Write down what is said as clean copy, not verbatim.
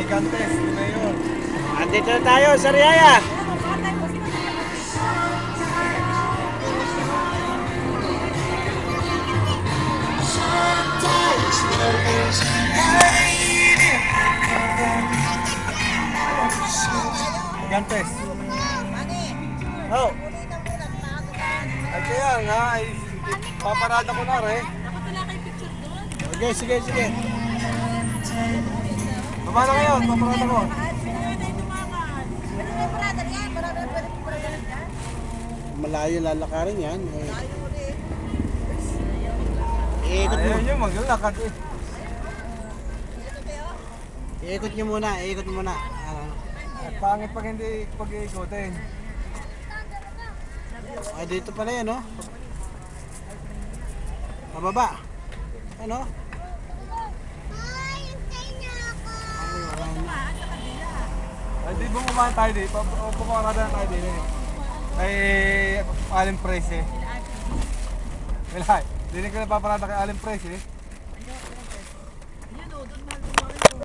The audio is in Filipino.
Gigantes, ni Mayor. Andito na tayo sa Riyaya. Gigantes. Oh. Ay kaya nga, ay paparada ko na rin. Sige, sige, sige. Baba na kayo, paparada ko. Malayo lalakarin yan. Iikot mo. Ayaw nyo, maglalakad eh. Iikot nyo muna, iikot muna. Ay, pangit pag hindi pag-iikutin. Ay, dito pala yan, no? Pababa. Ano? Ay, di bumaba tayo di. Pumarada na tayo di. Kay Aling Press eh. Wala, di ko na paparada kay Aling Press eh.